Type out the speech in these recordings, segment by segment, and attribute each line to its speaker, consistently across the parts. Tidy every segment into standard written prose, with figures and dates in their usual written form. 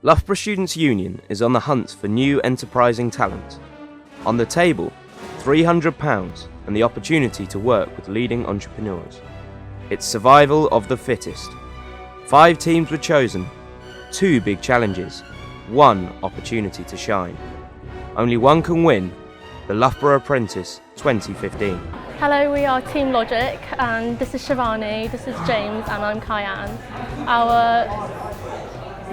Speaker 1: Loughborough Students' Union is on the hunt for new enterprising talent. On the table, £300 and the opportunity to work with leading entrepreneurs. It's survival of the fittest. 5 teams were chosen, 2 big challenges, 1 opportunity to shine. Only one can win, the Loughborough Apprentice 2015.
Speaker 2: Hello, we are Team Logic, and this is Shivani, this is James, and I'm Kyan.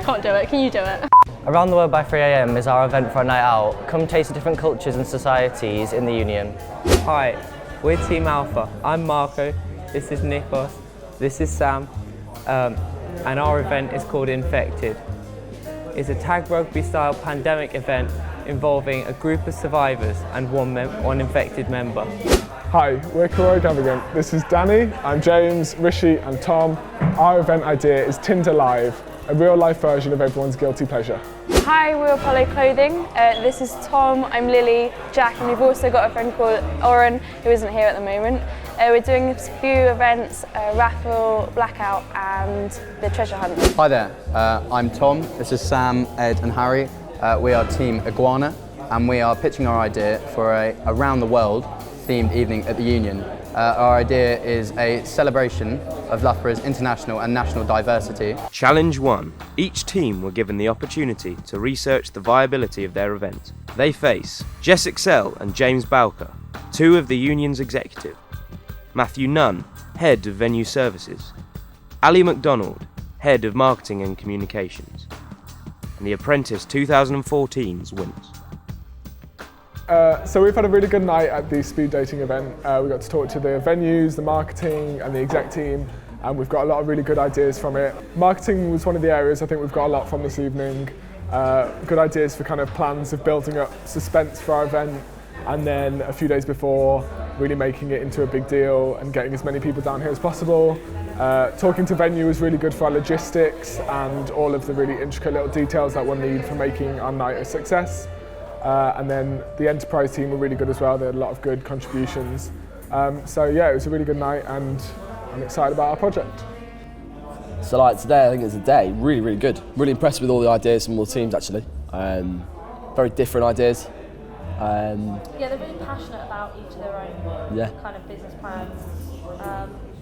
Speaker 2: Can't do it, can you do it?
Speaker 3: Around the World by 3 AM is our event for a night out. Come taste the different cultures and societies in the Union.
Speaker 4: Hi, we're Team Alpha. I'm Marco, this is Nikos, this is Sam, and our event is called Infected. It's a tag rugby style pandemic event involving a group of survivors and one infected member.
Speaker 5: Hi, we're Koro Gavigant. This is Danny, I'm James, Rishi and Tom. Our event idea is Tinder Live, a real life version of everyone's guilty pleasure.
Speaker 6: Hi, we're Apollo Clothing. This is Tom, I'm Lily, Jack, and we've also got a friend called Oren who isn't here at the moment. We're doing a few events, raffle, blackout and the treasure hunt.
Speaker 7: Hi there, I'm Tom, this is Sam, Ed and Harry. We are Team Iguana and we are pitching our idea for a around the world themed evening at the Union. Our idea is a celebration of Loughborough's international and national diversity.
Speaker 1: Challenge 1. Each team were given the opportunity to research the viability of their event. They face Jess Excel and James Bowker, 2 of the Union's executive, Matthew Nunn, Head of Venue Services, Ali MacDonald, Head of Marketing and Communications, and the Apprentice 2014's winners.
Speaker 5: So we've had a really good night at the speed dating event. We got to talk to the venues, the marketing and the exec team, and we've got a lot of really good ideas from it. Marketing was one of the areas I think we've got a lot from this evening. Good ideas for kind of plans of building up suspense for our event, and then a few days before really making it into a big deal and getting as many people down here as possible. Talking to venue was really good for our logistics and all of the really intricate little details that we'll need for making our night a success. And then the enterprise team were really good as well. They had a lot of good contributions. So yeah, it was a really good night and I'm excited about our project.
Speaker 8: So like today, I think it's a day, really, really good. Really impressed with all the ideas from all the teams actually. Very different ideas.
Speaker 2: Yeah, they're really passionate about each of their own kind of business plans.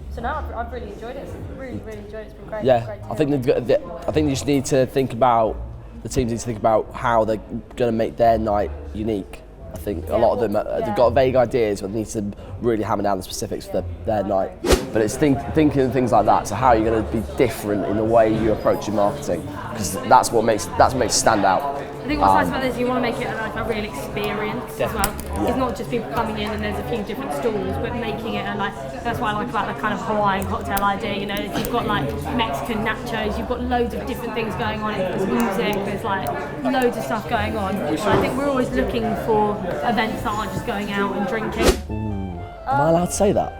Speaker 2: So no, I've really enjoyed it. Really enjoyed it. It's been great.
Speaker 8: Yeah,
Speaker 2: great
Speaker 8: I think they just need to think about, the teams need to think about how they're going to make their night unique. I think a lot of them, they've got vague ideas, but they need to really hammer down the specifics for their night. But it's thinking of things like that, so how you're going to be different in the way you approach your marketing, because that's what makes it stand out.
Speaker 9: I think what's nice about this is you want to make it like a real experience as well. Yeah. It's not just people coming in and there's a few different stalls, but making it that's what I like about the kind of Hawaiian cocktail idea. You know, if you've got like Mexican nachos, you've got loads of different things going on. There's music, there's like loads of stuff going on. And I think we're always looking for events that aren't just going out and drinking.
Speaker 8: Am I allowed to say that?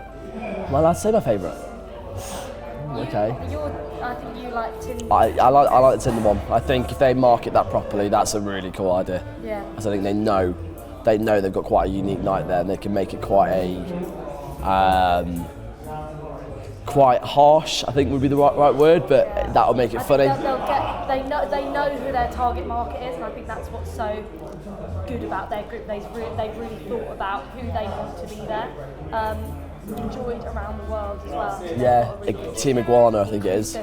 Speaker 8: Am I allowed to say my favourite? Okay.
Speaker 2: I think you like Tinder.
Speaker 8: I like the Tinder one. I think if they market that properly, that's a really cool idea.
Speaker 2: Yeah.
Speaker 8: Because I think they know they've got quite a unique night there, and they can make it quite quite harsh, I think would be the right word, but that'll make it funny.
Speaker 2: They know who their target market is, and I think that's what's so good about their group. They've really thought about who they want to be there. Enjoyed around the world as well.
Speaker 8: Yeah, Team Iguana, I think it is.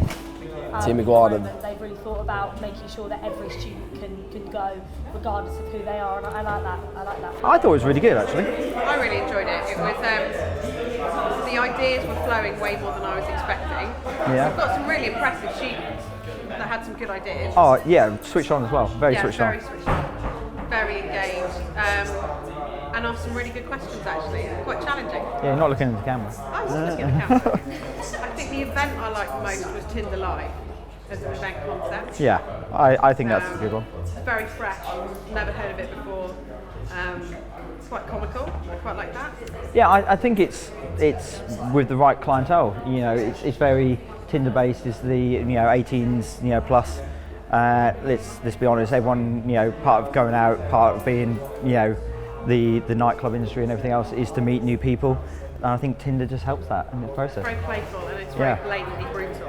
Speaker 8: Team Iguana.
Speaker 2: They've really thought about making sure that every student can go, regardless of who they are, and I like that.
Speaker 10: I thought it was really good, actually.
Speaker 11: I really enjoyed it. It was the ideas were flowing way more than I was expecting.
Speaker 10: Yeah.
Speaker 11: We've got some really impressive students that had some good ideas.
Speaker 10: Oh yeah, switched on as well. Very switched on.
Speaker 11: Very engaged. And asked some really good questions actually, quite challenging.
Speaker 10: Yeah, you're not looking at the camera.
Speaker 11: I was looking at the camera. I think the event I liked most was Tinder Live as an event concept.
Speaker 10: Yeah, I think that's a good one.
Speaker 11: It's very fresh, never heard of it before. It's quite comical, I quite like that.
Speaker 10: Yeah, I think it's with the right clientele. You know, it's very Tinder based. It's the 18s plus. Let's be honest. Everyone part of going out, part of being the nightclub industry and everything else is to meet new people. And I think Tinder just helps that in the process.
Speaker 11: It's very playful and it's very blatantly brutal.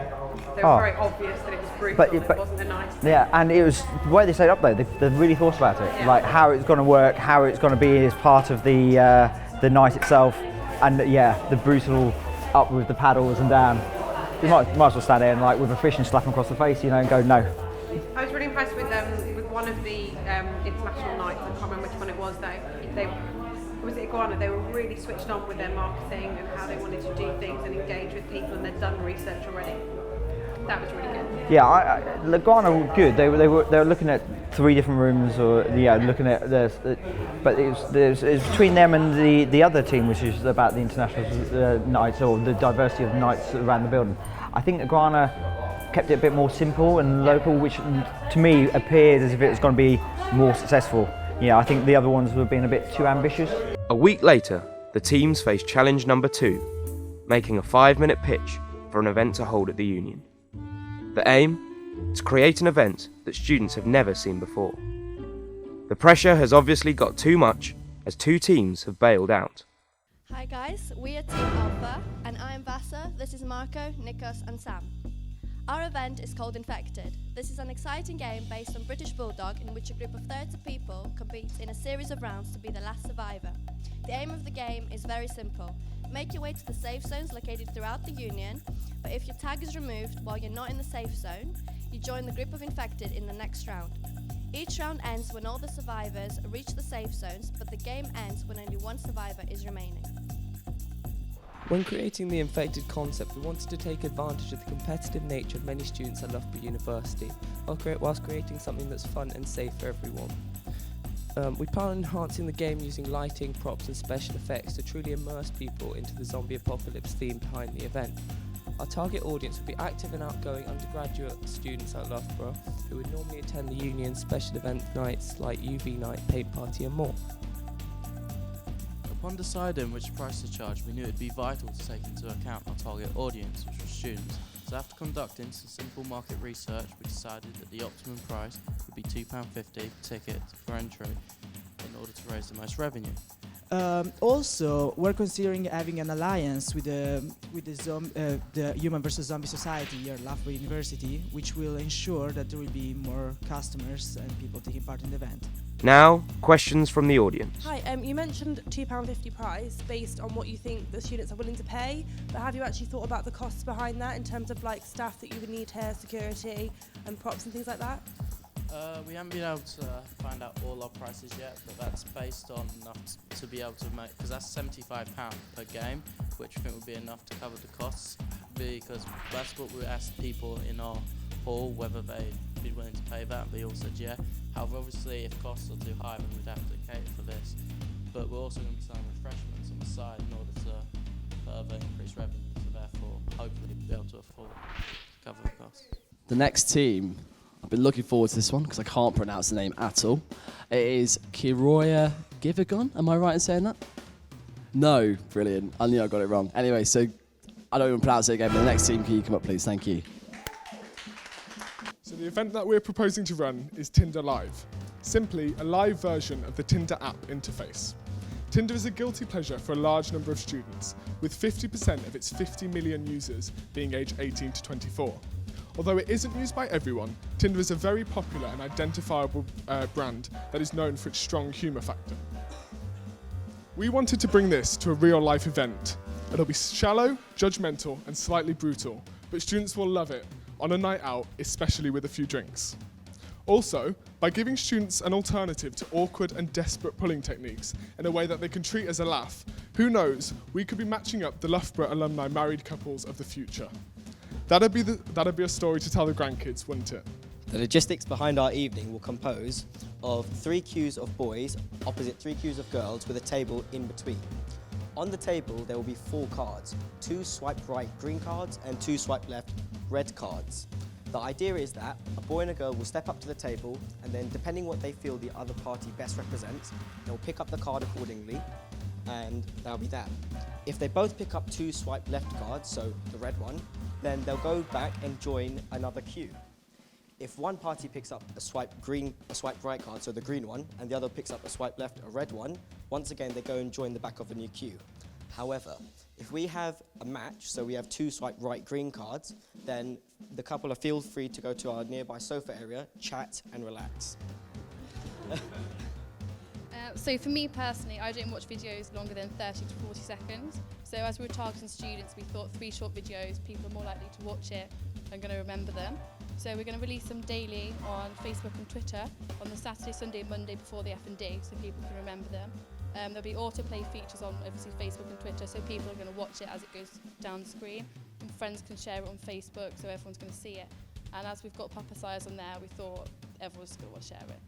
Speaker 11: They were very obvious that it was brutal, it wasn't a nice thing.
Speaker 10: Yeah, and it was the way they set it up though. They've really thought about it, like how it's going to work, how it's going to be as part of the night itself, and yeah, the brutal up with the paddles and down. You might as well stand there and like with a fish and slap them across the face, you know, and go no.
Speaker 11: I was really impressed with one of the international nights. I can't remember which one it was though. Was it Iguana? They were really switched on with their marketing and how they wanted to do things and engage with people, and they'd done research already. That was really good.
Speaker 10: Yeah, Iguana were good. They were looking at 3 different rooms, or yeah, looking at but it was between them and the other team, which is about the international nights or the diversity of nights around the building. I think Iguana kept it a bit more simple and local, which to me appeared as if it was going to be more successful. Yeah, I think the other ones were being a bit too ambitious.
Speaker 1: A week later, the teams faced challenge number 2, making a 5-minute pitch for an event to hold at the Union. The aim? To create an event that students have never seen before. The pressure has obviously got too much, as 2 teams have bailed out.
Speaker 12: Hi guys, we are Team Alpha, and I am Vasa, this is Marco, Nikos and Sam. Our event is called Infected. This is an exciting game based on British Bulldog in which a group of 30 people competes in a series of rounds to be the last survivor. The aim of the game is very simple. Make your way to the safe zones located throughout the Union, but if your tag is removed while you're not in the safe zone, you join the group of infected in the next round. Each round ends when all the survivors reach the safe zones, but the game ends when only one survivor is remaining.
Speaker 13: When creating the infected concept, we wanted to take advantage of the competitive nature of many students at Loughborough University, whilst creating something that's fun and safe for everyone. We plan on enhancing the game using lighting, props and special effects to truly immerse people into the zombie apocalypse theme behind the event. Our target audience will be active and outgoing undergraduate students at Loughborough who would normally attend the Union's special event nights like UV night, paint party and more.
Speaker 14: Upon deciding which price to charge, we knew it would be vital to take into account our target audience, which was students. So after conducting some simple market research, we decided that the optimum price would be £2.50 per ticket for entry in order to raise the most revenue.
Speaker 15: Also, we're considering having an alliance with the Human vs Zombie Society here at Loughborough University, which will ensure that there will be more customers and people taking part in the event.
Speaker 1: Now, questions from the audience.
Speaker 16: Hi, you mentioned £2.50 price based on what you think the students are willing to pay, but have you actually thought about the costs behind that in terms of like staff that you would need here, security and props and things like that?
Speaker 14: We haven't been able to find out all our prices yet, but that's based on enough to be able to make, because that's £75 per game, which I think would be enough to cover the costs, because that's what we asked people in our hall, whether they'd be willing to pay that, and they all said yeah. However, obviously if costs are too high, then we'd have to cater for this. But we're also going to be selling refreshments on the side in order to further increase revenue, so therefore hopefully be able to afford to cover the costs.
Speaker 8: The next team, I've been looking forward to this one because I can't pronounce the name at all. It is Kiroya Givagon. Am I right in saying that? No, brilliant. I knew I got it wrong. Anyway, so I don't even pronounce it again, but the next team, can you come up please? Thank you.
Speaker 5: So the event that we're proposing to run is Tinder Live. Simply a live version of the Tinder app interface. Tinder is a guilty pleasure for a large number of students, with 50% of its 50 million users being aged 18 to 24. Although it isn't used by everyone, Tinder is a very popular and identifiable brand that is known for its strong humour factor. We wanted to bring this to a real-life event. It'll be shallow, judgmental and slightly brutal, but students will love it on a night out, especially with a few drinks. Also, by giving students an alternative to awkward and desperate pulling techniques in a way that they can treat as a laugh, who knows, we could be matching up the Loughborough alumni married couples of the future. That'd be a story to tell the grandkids, wouldn't it?
Speaker 17: The logistics behind our evening will compose of 3 queues of boys opposite 3 queues of girls with a table in between. On the table there will be 4 cards, 2 swipe right green cards and 2 swipe left red cards. The idea is that a boy and a girl will step up to the table and then depending what they feel the other party best represents, they'll pick up the card accordingly and that'll be that. If they both pick up 2 swipe left cards, so the red one, then they'll go back and join another queue. If one party picks up a swipe right card, so the green one, and the other picks up a swipe left, a red one, once again they go and join the back of a new queue. However, if we have a match, so we have 2 swipe right green cards, then the couple are feel free to go to our nearby sofa area, chat and relax.
Speaker 18: So for me personally, I don't watch videos longer than 30 to 40 seconds. So as we were targeting students, we thought 3 short videos, people are more likely to watch it and going to remember them. So we're going to release them daily on Facebook and Twitter on the Saturday, Sunday and Monday before the F&D, so people can remember them. There'll be autoplay features on obviously Facebook and Twitter, so people are going to watch it as it goes down the screen. And friends can share it on Facebook, so everyone's going to see it. And as we've got publicised on there, we thought everyone's going to want to share it.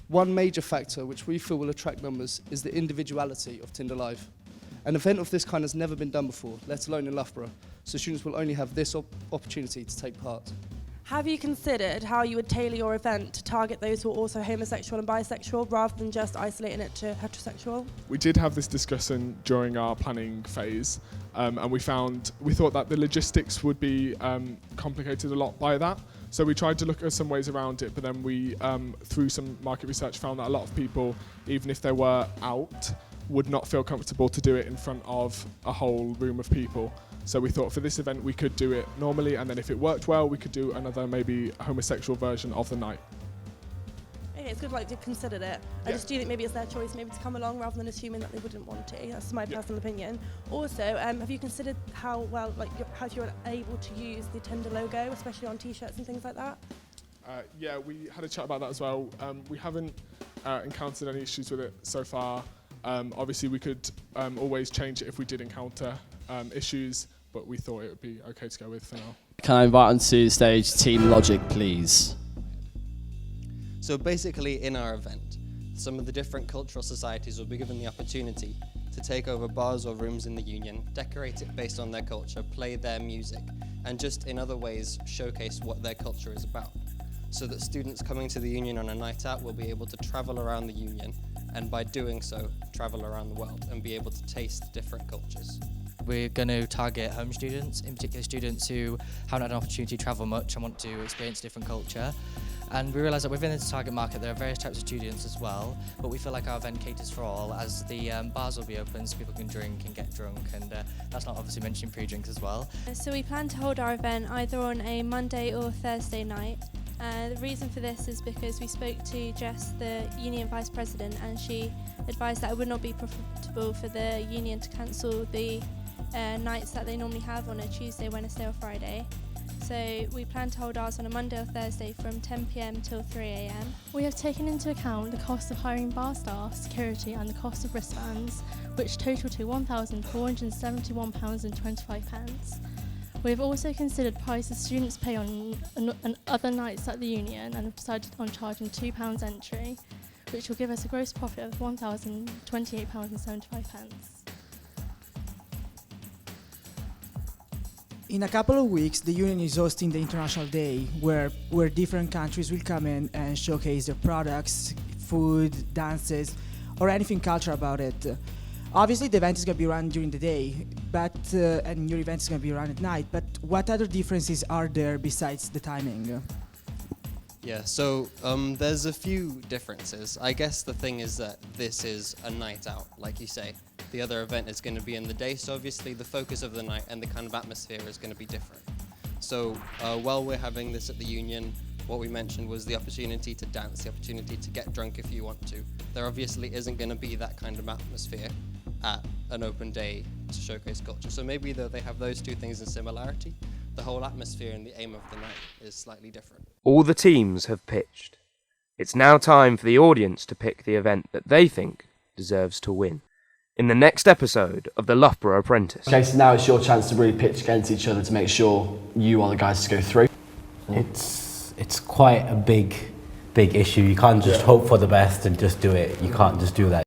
Speaker 19: One major factor which we feel will attract numbers is the individuality of Tinder Live. An event of this kind has never been done before, let alone in Loughborough, so students will only have this opportunity to take part.
Speaker 16: Have you considered how you would tailor your event to target those who are also homosexual and bisexual rather than just isolating it to heterosexual?
Speaker 5: We did have this discussion during our planning phase, and we thought that the logistics would be complicated a lot by that. So we tried to look at some ways around it, but then we, through some market research, found that a lot of people, even if they were out, would not feel comfortable to do it in front of a whole room of people. So we thought for this event we could do it normally, and then if it worked well, we could do another maybe homosexual version of the night.
Speaker 16: Okay, it's good like you've considered it. I just do think maybe it's their choice maybe to come along rather than assuming that they wouldn't want to. That's my personal opinion. Also, have you considered how well, how you're able to use the Tinder logo, especially on t-shirts and things like that?
Speaker 5: Yeah, we had a chat about that as well. We haven't encountered any issues with it so far. Obviously we could always change it if we did encounter issues, but we thought it would be okay to go with for now.
Speaker 20: Can I invite onto the stage Team Logic, please?
Speaker 7: So basically in our event, some of the different cultural societies will be given the opportunity to take over bars or rooms in the Union, decorate it based on their culture, play their music, and just in other ways showcase what their culture is about. So that students coming to the Union on a night out will be able to travel around the Union, and by doing so, travel around the world and be able to taste different cultures.
Speaker 3: We're going to target home students, in particular students who haven't had an opportunity to travel much and want to experience different culture. And we realise that within this target market there are various types of students as well, but we feel like our event caters for all, as the bars will be open so people can drink and get drunk, and that's not obviously mentioning pre-drinks as well.
Speaker 6: So we plan to hold our event either on a Monday or Thursday night. The reason for this is because we spoke to Jess, the Union Vice President, and she advised that it would not be profitable for the Union to cancel the nights that they normally have on a Tuesday, Wednesday or Friday. So we plan to hold ours on a Monday or Thursday from 10 PM till 3 AM.
Speaker 21: We have taken into account the cost of hiring bar staff, security and the cost of wristbands, which total to £1,471.25. We have also considered prices students pay on other nights at the Union and have decided on charging £2 entry, which will give us a gross profit of £1,028.75.
Speaker 15: In a couple of weeks, the Union is hosting the International Day, where different countries will come in and showcase their products, food, dances, or anything cultural about it. Obviously, the event is going to be run during the day, and your event is going to be run at night. But what other differences are there besides the timing?
Speaker 7: Yeah, so there's a few differences. I guess the thing is that this is a night out, like you say. The other event is going to be in the day, so obviously the focus of the night and the kind of atmosphere is going to be different. So while we're having this at the Union, what we mentioned was the opportunity to dance, the opportunity to get drunk if you want to. There obviously isn't going to be that kind of atmosphere at an open day to showcase culture. So maybe though they have those two things in similarity, the whole atmosphere and the aim of the night is slightly different.
Speaker 1: All the teams have pitched. It's now time for the audience to pick the event that they think deserves to win. In the next episode of the Loughborough Apprentice.
Speaker 8: Okay, so now it's your chance to really pitch against each other to make sure you are the guys to go through.
Speaker 22: It's quite a big issue. You can't just hope for the best and just do it. You can't just do that.